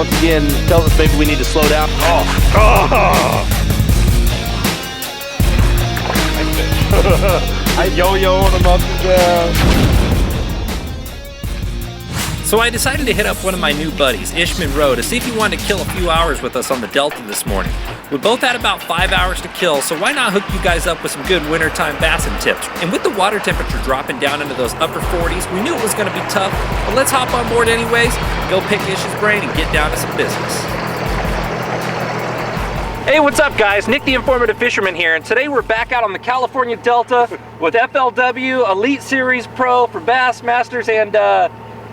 once again tells us maybe we need to slow down. I yo-yoed him up and down. So I decided to hit up one of my new buddies, Monroe, to see if he wanted to kill a few hours with us on the Delta this morning. We both had about 5 hours to kill, so why not hook you guys up with some good wintertime bassing tips? And with the water temperature dropping down into those upper 40s, we knew it was going to be tough, but let's hop on board anyways, go pick Ish's brain and get down to some business. Hey, what's up guys? Nick the Informative Fisherman here, and today we're back out on the California Delta with FLW Elite Series Pro for Bassmasters and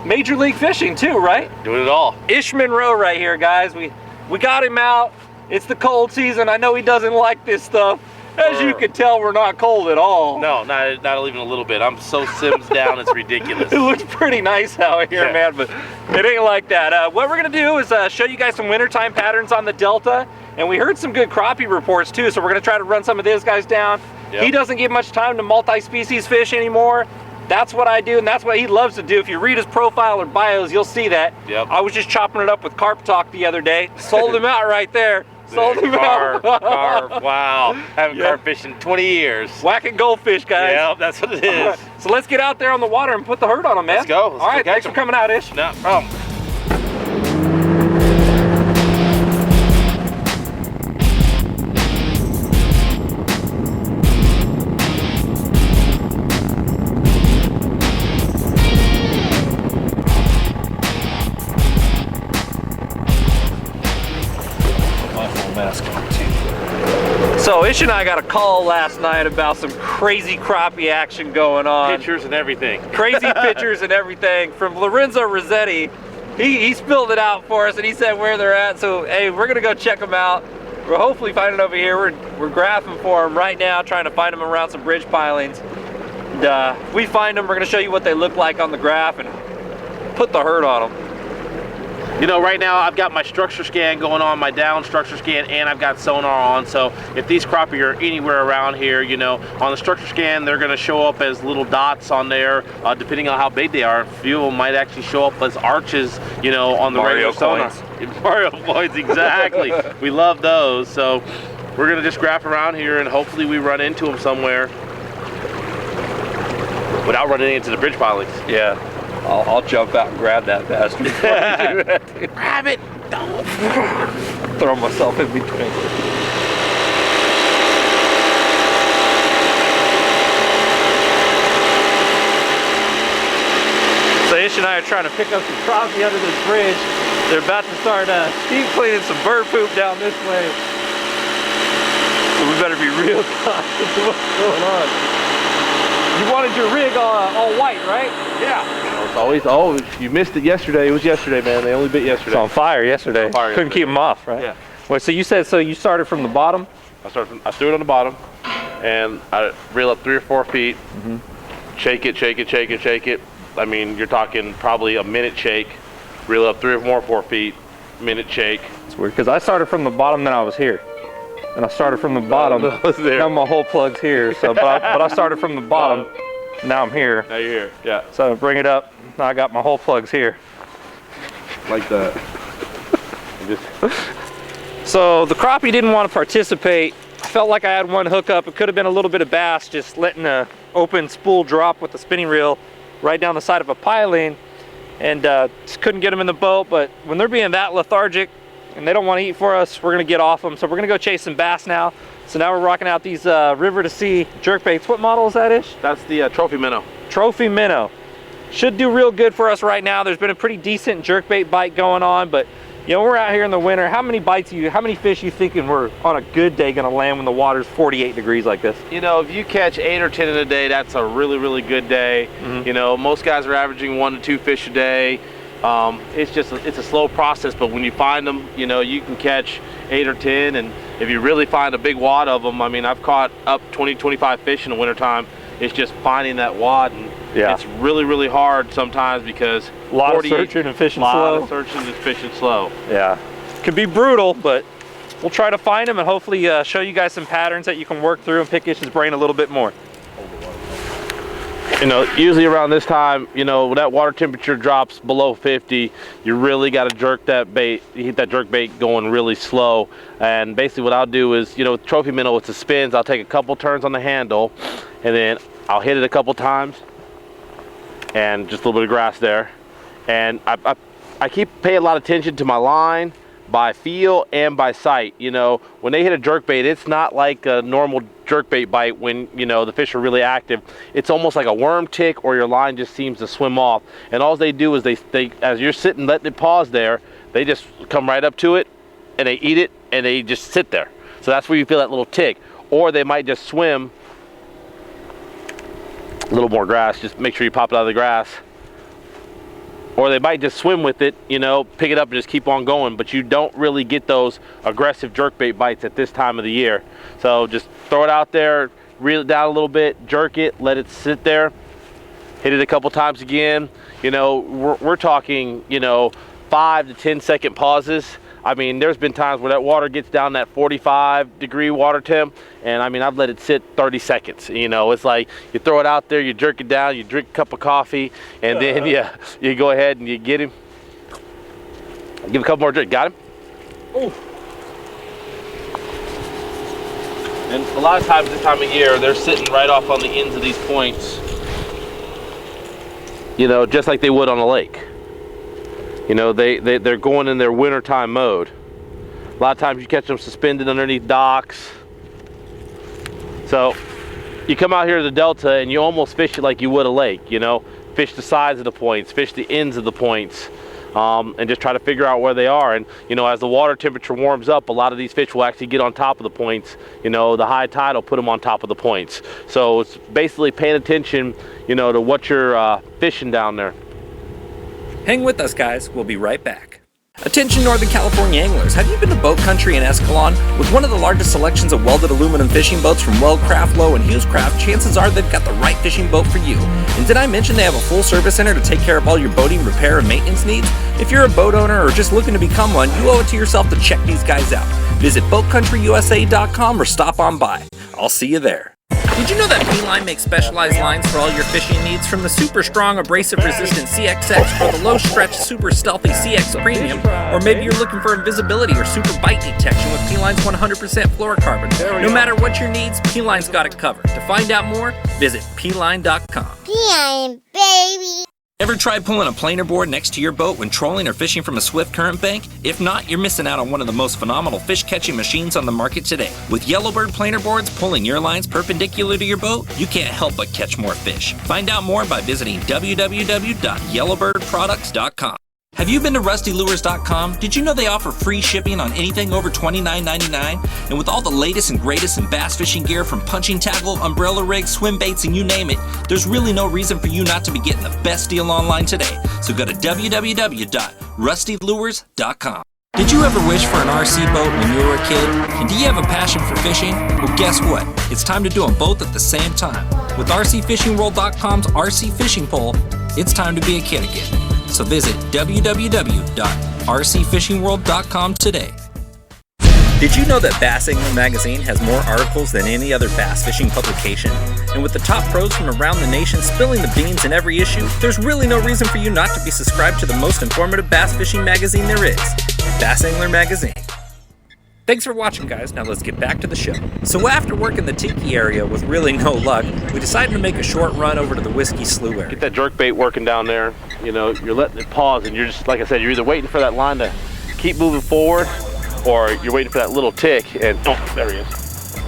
Major League Fishing too, right? Doing it all. Monroe right here, guys. We got him out. It's the cold season. I know he doesn't like this stuff. As you can tell, we're not cold at all. No, not even a little bit. I'm so sims down, it's ridiculous. It looks pretty nice out here, man, but it ain't like that. What we're gonna do is show you guys some wintertime patterns on the Delta, and we heard some good crappie reports too, so we're gonna try to run some of these guys down. Yep. He doesn't give much time to multi-species fish anymore. That's what I do, and that's what he loves to do. If you read his profile or bios, you'll see that. Yep. I was just chopping it up with Carp Talk the other day. Sold him out right there. Sold him out. Carp, wow. Haven't carp fished in 20 years. Whacking goldfish, guys. Yeah, that's what it is. So let's get out there on the water and put the hurt on them, man. Let's go. All right, thanks for coming out, Ish. No problem. So Ish and I got a call last night about some crazy crappie action going on. Pictures and everything. Crazy pictures and everything from Lorenzo Rossetti. He spilled it out for us and he said where they're at. So hey, we're gonna go check them out. We'll hopefully find it over here. We're graphing for them right now, trying to find them around some bridge pilings. And if we find them, we're gonna show you what they look like on the graph and put the hurt on them. You know, right now I've got my structure scan going on, my down structure scan, and I've got sonar on. So if these crappie are anywhere around here, you know, on the structure scan, they're going to show up as little dots on there, depending on how big they are. A few of them might actually show up as arches, you know, on the Mario regular sonar. Mario coins, exactly. We love those. So we're going to just graph around here and hopefully we run into them somewhere without running into the bridge pilings. Yeah. I'll jump out and grab that bastard. Grab it! Don't throw myself in between. So Ish and I are trying to pick up some crappie under this bridge. They're about to start steam cleaning some bird poop down this way. So we better be real cautious of what's going on. You wanted your rig all white, right? Yeah. It's always, oh, you missed it yesterday. It was yesterday, man. They only bit yesterday. It's on fire yesterday. On fire Couldn't keep them off, right? Yeah. Well, so you said, so you started from the bottom? I threw it on the bottom, and I reel up 3 or 4 feet, shake it, shake it, shake it, shake it. I mean, you're talking probably a minute shake, reel up 3 or 4 feet, minute shake. It's weird, because I started from the bottom, then I was here. And I started from the bottom, now my whole plug's here. So, but I started from the bottom, now I'm here. Now you're here, yeah. So bring it up, now I got my whole plugs here. Like that. So the crappie didn't want to participate. I felt like I had one hook up. It could have been a little bit of bass, just letting a open spool drop with the spinning reel right down the side of a piling, and just couldn't get them in the boat. But when they're being that lethargic and they don't want to eat for us, we're gonna get off them. So we're gonna go chase some bass now. So now we're rocking out these river to sea jerkbaits. What model is that, Ish? That's the Trophy Minnow. Trophy Minnow. Should do real good for us right now. There's been a pretty decent jerkbait bite going on, but you know, we're out here in the winter. How many fish you thinking we're on a good day gonna land when the water's 48 degrees like this? You know, if you catch 8 or 10 in a day, that's a really, really good day. You know, most guys are averaging 1 to 2 fish a day. It's a slow process, but when you find them, you know, you can catch 8 or 10, and if you really find a big wad of them, I mean, I've caught up 20, 25 fish in the wintertime. It's just finding that wad, and it's really, really hard sometimes because a lot of searching and fishing slow. A lot of searching and fishing slow. Yeah, can be brutal, but we'll try to find them and hopefully show you guys some patterns that you can work through and pick Ish's brain a little bit more. You know, usually around this time, you know, when that water temperature drops below 50, you really got to jerk that bait, you keep that jerk bait going really slow. And basically what I'll do is, you know, with trophy minnow, with the spins, I'll take a couple turns on the handle, and then I'll hit it a couple times, and just a little bit of grass there. And I keep paying a lot of attention to my line by feel and by sight. You know, when they hit a jerkbait, it's not like a normal jerkbait bite when, you know, the fish are really active. It's almost like a worm tick, or your line just seems to swim off. And all they do is they as you're sitting letting it pause there, they just come right up to it and they eat it and they just sit there. So that's where you feel that little tick. Or they might just swim. A little more grass, just make sure you pop it out of the grass. Or they might just swim with it, you know, pick it up and just keep on going, but you don't really get those aggressive jerkbait bites at this time of the year. So just throw it out there, reel it down a little bit, jerk it, let it sit there, hit it a couple times again. You know, we're talking, you know, 5 to 10 second pauses. I mean, there's been times where that water gets down that 45-degree water temp, and I mean, I've let it sit 30 seconds. You know, it's like you throw it out there, you jerk it down, you drink a cup of coffee, and then you go ahead and you get him. Give a couple more drinks. Got him? Ooh. And a lot of times this time of year, they're sitting right off on the ends of these points, you know, just like they would on a lake. You know, they're going in their wintertime mode. A lot of times you catch them suspended underneath docks. So you come out here to the Delta and you almost fish it like you would a lake, you know. Fish the sides of the points, fish the ends of the points, and just try to figure out where they are. And, you know, as the water temperature warms up, a lot of these fish will actually get on top of the points. You know, the high tide will put them on top of the points. So it's basically paying attention, you know, to what you're fishing down there. Hang with us, guys. We'll be right back. Attention Northern California anglers, have you been to Boat Country in Escalon? With one of the largest selections of welded aluminum fishing boats from Weldcraft, Lowe, and Hughescraft, chances are they've got the right fishing boat for you. And did I mention they have a full service center to take care of all your boating, repair, and maintenance needs? If you're a boat owner or just looking to become one, you owe it to yourself to check these guys out. Visit BoatCountryUSA.com or stop on by. I'll see you there. Did you know that P-Line makes specialized lines for all your fishing needs, from the super strong abrasive resistant CXX or the low stretch super stealthy CX Premium? Or maybe you're looking for invisibility or super bite detection with P-Line's 100% fluorocarbon. No matter what your needs, P-Line's got it covered. To find out more, visit P-Line.com. P-Line, baby. Ever tried pulling a planer board next to your boat when trolling or fishing from a swift current bank? If not, you're missing out on one of the most phenomenal fish catching machines on the market today. With Yellowbird planer boards pulling your lines perpendicular to your boat, you can't help but catch more fish. Find out more by visiting www.yellowbirdproducts.com. Have you been to rustylures.com? Did you know they offer free shipping on anything over $29.99? And with all the latest and greatest in bass fishing gear, from punching tackle, umbrella rigs, swim baits, and you name it, there's really no reason for you not to be getting the best deal online today. So go to www.rustylures.com. Did you ever wish for an RC boat when you were a kid? And do you have a passion for fishing? Well, guess what? It's time to do them both at the same time. With RCFishingWorld.com's RC Fishing Pole, it's time to be a kid again. So visit www.rcfishingworld.com today. Did you know that Bass Angler Magazine has more articles than any other bass fishing publication? And with the top pros from around the nation spilling the beans in every issue, there's really no reason for you not to be subscribed to the most informative bass fishing magazine there is, Bass Angler Magazine. Thanks for watching, guys. Now let's get back to the show. So after working the Tiki area with really no luck, we decided to make a short run over to the Whiskey Slough area. Get that jerkbait working down there. You know, you're letting it pause, and you're just, like I said, you're either waiting for that line to keep moving forward, or you're waiting for that little tick, and oh, there he is.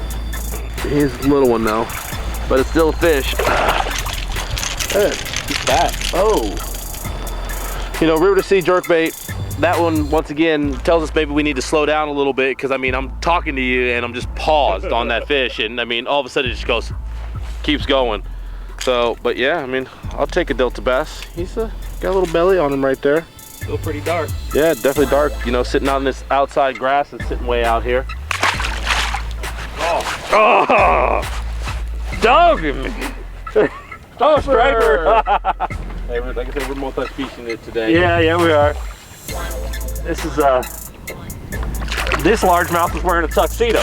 He's a little one though, but it's still a fish. Good, he's fat. Oh. You know, River to Sea jerkbait, that one, once again, tells us maybe we need to slow down a little bit, because I mean, I'm talking to you and I'm just paused on that fish, and I mean, all of a sudden it just goes, keeps going. So, but yeah, I mean, I'll take a Delta bass. He's got a little belly on him right there. Still pretty dark. Yeah, definitely dark. You know, sitting on this outside grass and sitting way out here. Oh, dog me. Oh, striper. Hey, like I said, we're multi-species today. Yeah, we are. This is this largemouth is wearing a tuxedo.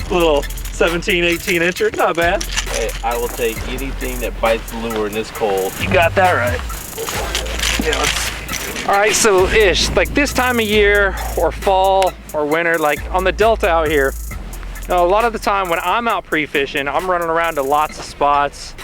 Little 17, 18 incher, not bad. Hey, I will take anything that bites the lure in this cold. You got that right. Yeah, let's see. All right, so Ish, like this time of year or fall or winter, like on the Delta out here, you know, a lot of the time when I'm out pre-fishing, I'm running around to lots of spots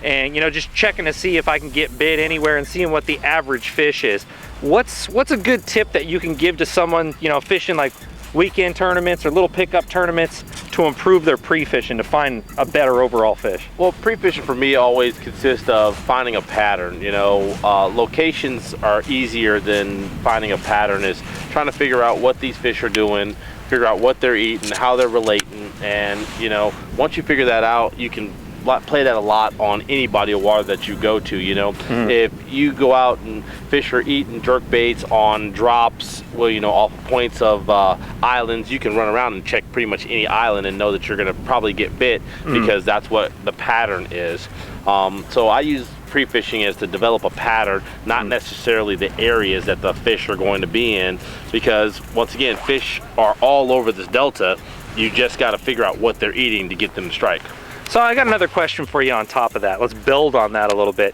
and, you know, just checking to see if I can get bit anywhere and seeing what the average fish is. What's a good tip that you can give to someone, you know, fishing like weekend tournaments or little pickup tournaments to improve their pre-fishing to find a better overall fish? Well, pre-fishing for me always consists of finding a pattern. You know, locations are easier than finding a pattern. Is trying to figure out what these fish are doing, figure out what they're eating, how they're relating, and you know, once you figure that out, you can play that a lot on any body of water that you go to. You know, if you go out and fish or eat and jerk baits on drops, well, you know, off points of islands, you can run around and check pretty much any island and know that you're going to probably get bit because that's what the pattern is. So I use pre-fishing as to develop a pattern, not necessarily the areas that the fish are going to be in, because once again, fish are all over this delta. You just got to figure out what they're eating to get them to strike. So I got another question for you on top of that. Let's build on that a little bit.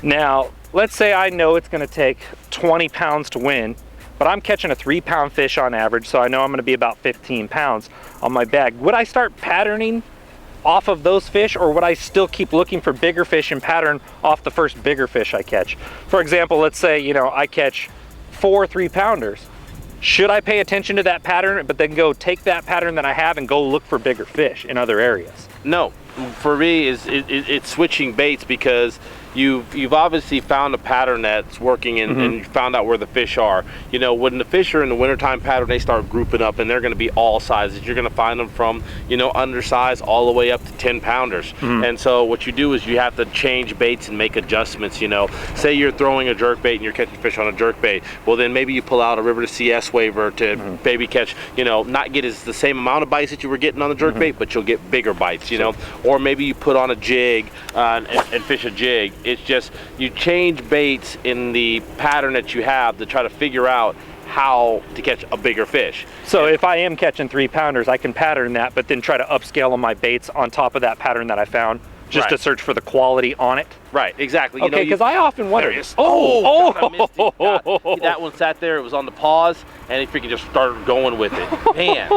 Now, let's say I know it's going to take 20 pounds to win, but I'm catching a 3-pound fish on average, so I know I'm going to be about 15 pounds on my bag. Would I start patterning off of those fish, or would I still keep looking for bigger fish and pattern off the first bigger fish I catch? For example, let's say, you know, I catch 4 3-pounders. Should I pay attention to that pattern, but then go take that pattern that I have and go look for bigger fish in other areas? No, for me, it's switching baits, because you've obviously found a pattern that's working and you found out where the fish are. You know, when the fish are in the wintertime pattern, they start grouping up and they're going to be all sizes. You're going to find them from, you know, undersized all the way up to 10 pounders. And so what you do is you have to change baits and make adjustments. You know, say you're throwing a jerk bait and you're catching fish on a jerk bait. Well, then maybe you pull out a river to CS waver to maybe catch, you know, not get the same amount of bites that you were getting on the jerk bait, but you'll get bigger bites, you know. Or maybe you put on a jig and fish a jig. It's just you change baits in the pattern that you have to try to figure out how to catch a bigger fish. So if I am catching 3-pounders, I can pattern that, but then try to upscale on my baits on top of that pattern that I found, just to search for the quality on it. Right, exactly. Okay, because I often wonder. God, I missed it. God, that one sat there, it was on the pause, and he freaking just started going with it. Man.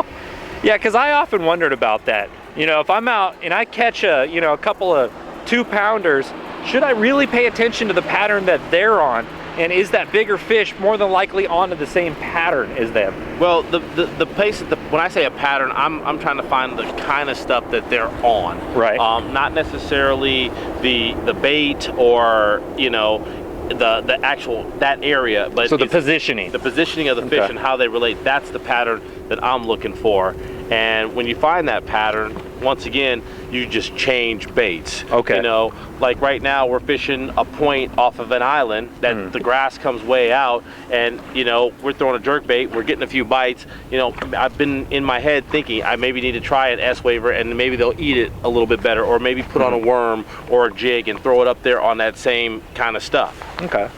Yeah, because I often wondered about that. You know, if I'm out and I catch a couple of 2-pounders, should I really pay attention to the pattern that they're on? And is that bigger fish more than likely onto the same pattern as them? Well, the place when I say a pattern, I'm trying to find the kind of stuff that they're on. Right. Not necessarily the bait or, you know, the actual that area, but so the positioning of the fish and how they relate. That's the pattern that I'm looking for. And when you find that pattern, once again, you just change baits. Okay. You know, like right now we're fishing a point off of an island that the grass comes way out, and you know, we're throwing a jerk bait, we're getting a few bites. You know, I've been in my head thinking I maybe need to try an S-waver and maybe they'll eat it a little bit better, or maybe put on a worm or a jig and throw it up there on that same kind of stuff. Okay.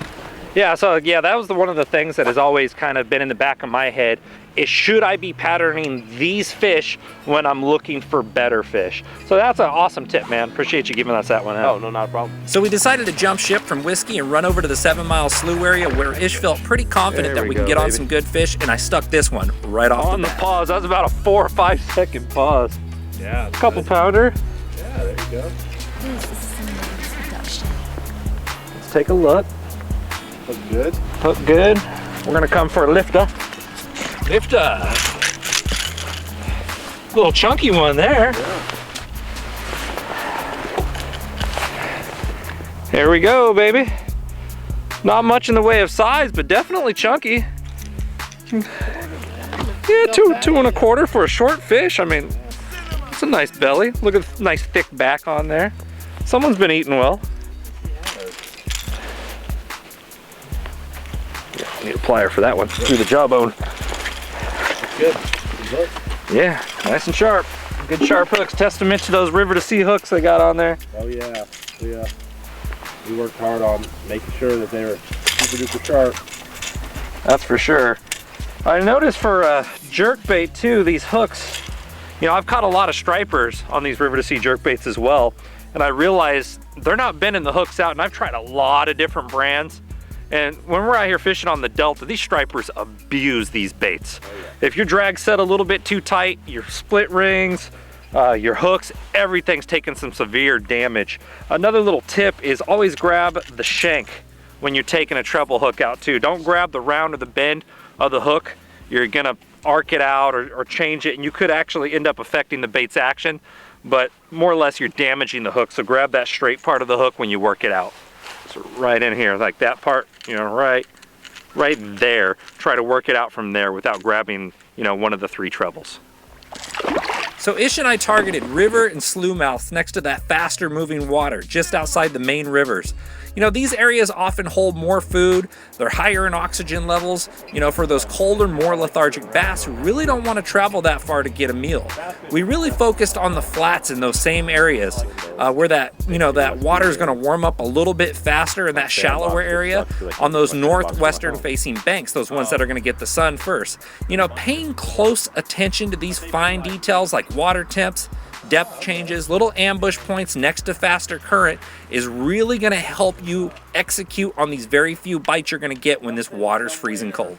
Yeah, so yeah, that was one of the things that has always kind of been in the back of my head, is should I be patterning these fish when I'm looking for better fish? So that's an awesome tip, man. Appreciate you giving us that one out. Oh, no, not a problem. So we decided to jump ship from Whiskey and run over to the 7-Mile Slough area, where Ish felt pretty confident that we can get on some good fish, and I stuck this one right off on the pause. That was about a 4 or 5 second pause. Yeah. Couple pounder. Yeah, there you go. Let's take a look. Look good. Look good. We're gonna come for a lifter. Lifter. Little chunky one there. Yeah. There we go, baby. Not much in the way of size, but definitely chunky. Yeah, two and a quarter for a short fish. I mean, it's a nice belly. Look at the nice thick back on there. Someone's been eating well. Yeah, need a plier for that one. Through the jawbone. Good. Good. Yeah, nice and sharp. Good sharp hooks. Testament to those river to sea hooks they got on there. Oh yeah. We worked hard on making sure that they were super duper sharp. That's for sure. I noticed for jerk bait too, these hooks, You know, I've caught a lot of stripers on these river to sea jerkbaits as well, and I realize they're not bending the hooks out, and I've tried a lot of different brands. And when we're out here fishing on the Delta, these stripers abuse these baits. Oh, yeah. If your drag's set a little bit too tight, your split rings, your hooks, everything's taking some severe damage. Another little tip is always grab the shank when you're taking a treble hook out too. Don't grab the round or the bend of the hook. You're gonna arc it out or change it, and you could actually end up affecting the bait's action, but more or less you're damaging the hook. So grab that straight part of the hook when you work it out. So right in here, like that part, you know, right there. Try to work it out from there without grabbing, you know, one of the 3 trebles. So Ish and I targeted river and slough mouths next to that faster moving water just outside the main rivers. You know, these areas often hold more food, they're higher in oxygen levels, you know, for those colder, more lethargic bass who really don't want to travel that far to get a meal. We really focused on the flats in those same areas where that, you know, that water is going to warm up a little bit faster in that shallower area on those northwestern facing banks, those ones that are going to get the sun first. You know, paying close attention to these fine details like water temps, depth changes, little ambush points next to faster current is really going to help you execute on these very few bites you're going to get when this water's freezing cold.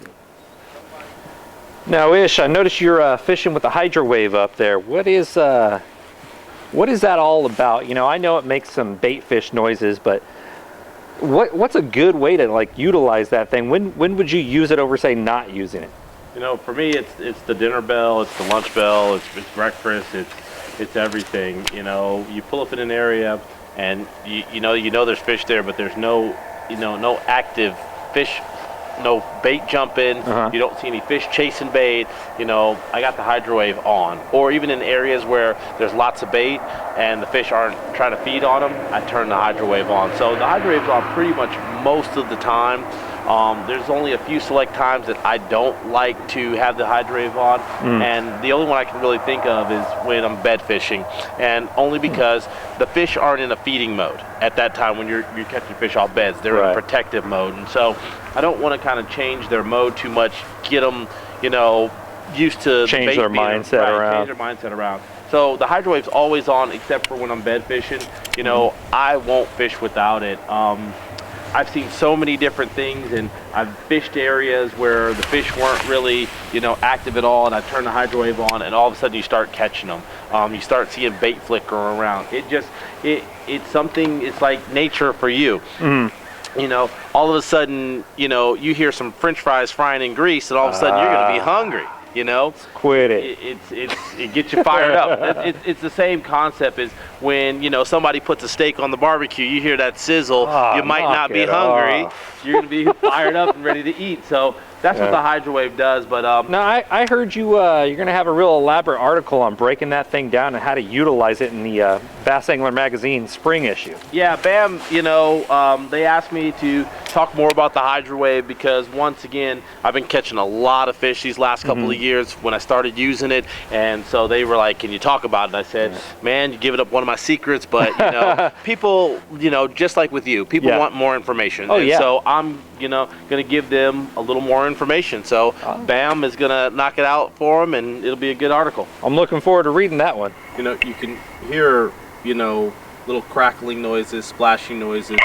Now Ish, I noticed you're fishing with the Hydrowave up there. What is that all about? You know, I know it makes some bait fish noises, but what's a good way to like utilize that thing? When would you use it over, say, not using it? You know, for me, it's the dinner bell, it's the lunch bell, it's breakfast, it's everything. You know, you pull up in an area and you know there's fish there, but there's no active fish, no bait jumping. You don't see any fish chasing bait. You know, I got the Hydrowave on. Or even in areas where there's lots of bait and the fish aren't trying to feed on them, I turn the Hydrowave on. So the Hydrowave's on pretty much most of the time. There's only a few select times that I don't like to have the Hydrowave on, and the only one I can really think of is when I'm bed fishing, and only because the fish aren't in a feeding mode at that time when you're catching fish off beds. They're in protective mode, and so I don't want to kind of change their mode too much, get them, you know, used to change their mindset around. Change their mindset around. So the Hydrowave's always on except for when I'm bed fishing. You know, I won't fish without it. I've seen so many different things, and I've fished areas where the fish weren't really, you know, active at all, and I turn the Hydrowave on, and all of a sudden you start catching them. You start seeing bait flicker around. It's something, it's like nature for you. You know, all of a sudden, you know, you hear some French fries frying in grease, and all of a sudden you're going to be hungry. You know, quit it. It gets you fired up. It's the same concept as when, you know, somebody puts a steak on the barbecue. You hear that sizzle. You might not be hungry. You're gonna be fired up and ready to eat. So that's what the Hydrowave does. But now I heard you're gonna have a real elaborate article on breaking that thing down and how to utilize it in the Bass Angler Magazine spring issue. Yeah, BAM. You know, they asked me to talk more about the Hydrowave because once again, I've been catching a lot of fish these last couple of years when I started using it, and so they were like, "Can you talk about it?" I said, "Man, you're giving up one of my secrets, but you know, people, you know, just like with you, people want more information." So I'm, you know, going to give them a little more information. So BAM is going to knock it out for them, and it'll be a good article. I'm looking forward to reading that one. You know, you can hear, you know, little crackling noises, splashing noises,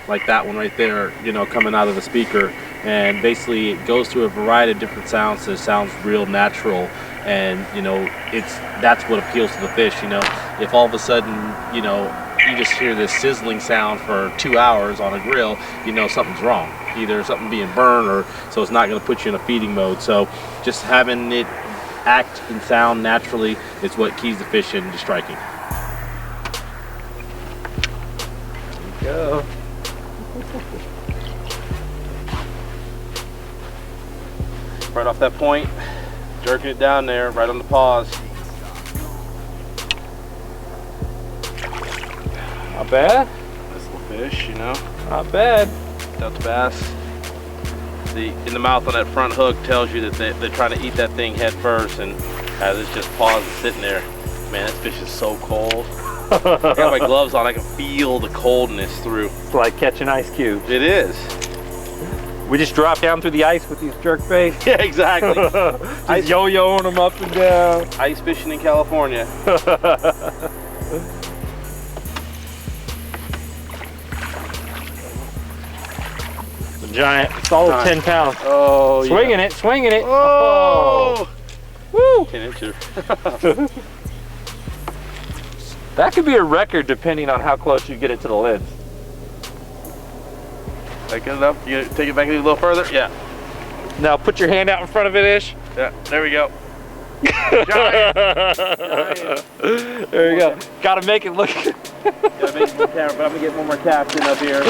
like that one right there, you know, coming out of the speaker, and basically it goes through a variety of different sounds, so it sounds real natural, and you know, that's what appeals to the fish. You know, if all of a sudden, you know, you just hear this sizzling sound for 2 hours on a grill, you know something's wrong. Either something being burned, or so it's not going to put you in a feeding mode. So just having it act and sound naturally is what keys the fish into striking. There you go. Right off that point, jerking it down there, right on the paws. Not bad. Nice little fish, you know. Not bad. Got the bass. In the mouth on that front hook tells you that they're trying to eat that thing head first, and as it's just paws and sitting there. Man, that fish is so cold. I got my gloves on, I can feel the coldness through. It's like catching ice cubes. It is. We just drop down through the ice with these jerk baits. Yeah, exactly. Just yo-yoing them up and down. Ice fishing in California. Giant, solid 10 pounds. Oh, swinging it, swinging it. Oh, woo! 10 incher. That could be a record depending on how close you get it to the lids. That good enough? You take it back a little further? Yeah. Now put your hand out in front of it, Ish. Yeah, there we go. Giant. There you go. Gotta make it look. Gotta make it more camera, but I'm gonna get one more cast in up here.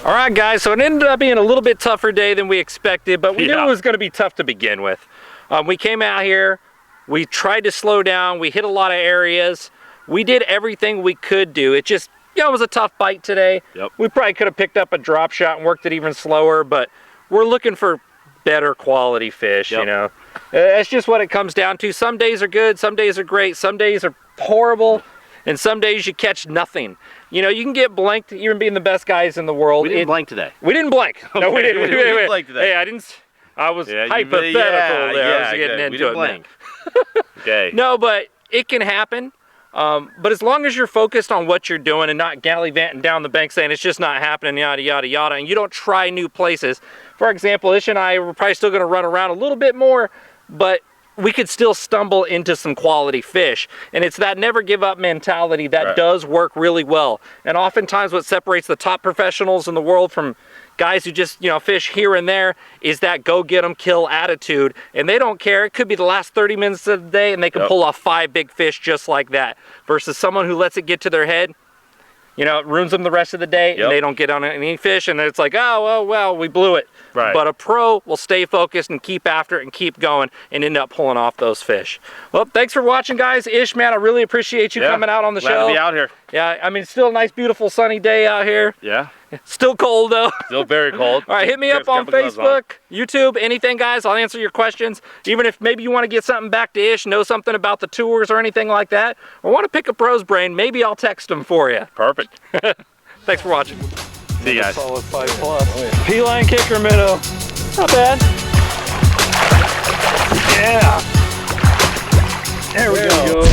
All right, guys, so it ended up being a little bit tougher day than we expected, but we knew it was gonna be tough to begin with. We came out here, we tried to slow down, we hit a lot of areas. We did everything we could do. It just, it was a tough bite today. Yep. We probably could have picked up a drop shot and worked it even slower, but we're looking for better quality fish, you know. That's just what it comes down to. Some days are good, some days are great, some days are horrible, and some days you catch nothing. You know, you can get blanked even being the best guys in the world. We didn't blank today. We didn't blank. No, we didn't. We didn't blank today. Hey, I was hypothetical there. I was getting into it. Blank. Okay. No, but it can happen. But as long as you're focused on what you're doing and not gallivanting down the bank saying it's just not happening, yada, yada, yada, and you don't try new places. For example, Ish and I were probably still going to run around a little bit more, but we could still stumble into some quality fish. And it's that never give up mentality that does work really well. And oftentimes what separates the top professionals in the world from guys who just, fish here and there is that go get 'em, kill attitude. And they don't care. It could be the last 30 minutes of the day and they can pull off 5 big fish just like that. Versus someone who lets it get to their head, it ruins them the rest of the day and they don't get on any fish. And it's like, oh, well, we blew it. Right. But a pro will stay focused and keep after it and keep going and end up pulling off those fish. Well, thanks for watching, guys. Ish, man, I really appreciate you coming out on the show. Glad to be out here. Yeah, I mean, it's still a nice, beautiful, sunny day out here. Yeah. Still cold, though. Still very cold. All right, hit me up on Facebook, YouTube, anything, guys. I'll answer your questions. Even if maybe you want to get something back to Ish, know something about the tours or anything like that, or want to pick a pro's brain, maybe I'll text him for you. Perfect. Thanks for watching. See you guys. Solid 5+. P-line kicker minnow. Not bad. Yeah. There we go.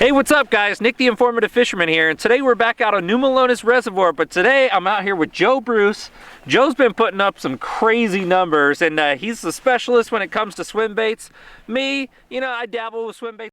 Hey, what's up, guys? Nick the Informative Fisherman here, and today we're back out on New Melones Reservoir, but today I'm out here with Joe Bruce. Joe's been putting up some crazy numbers, and he's the specialist when it comes to swim baits. Me, I dabble with swim baits.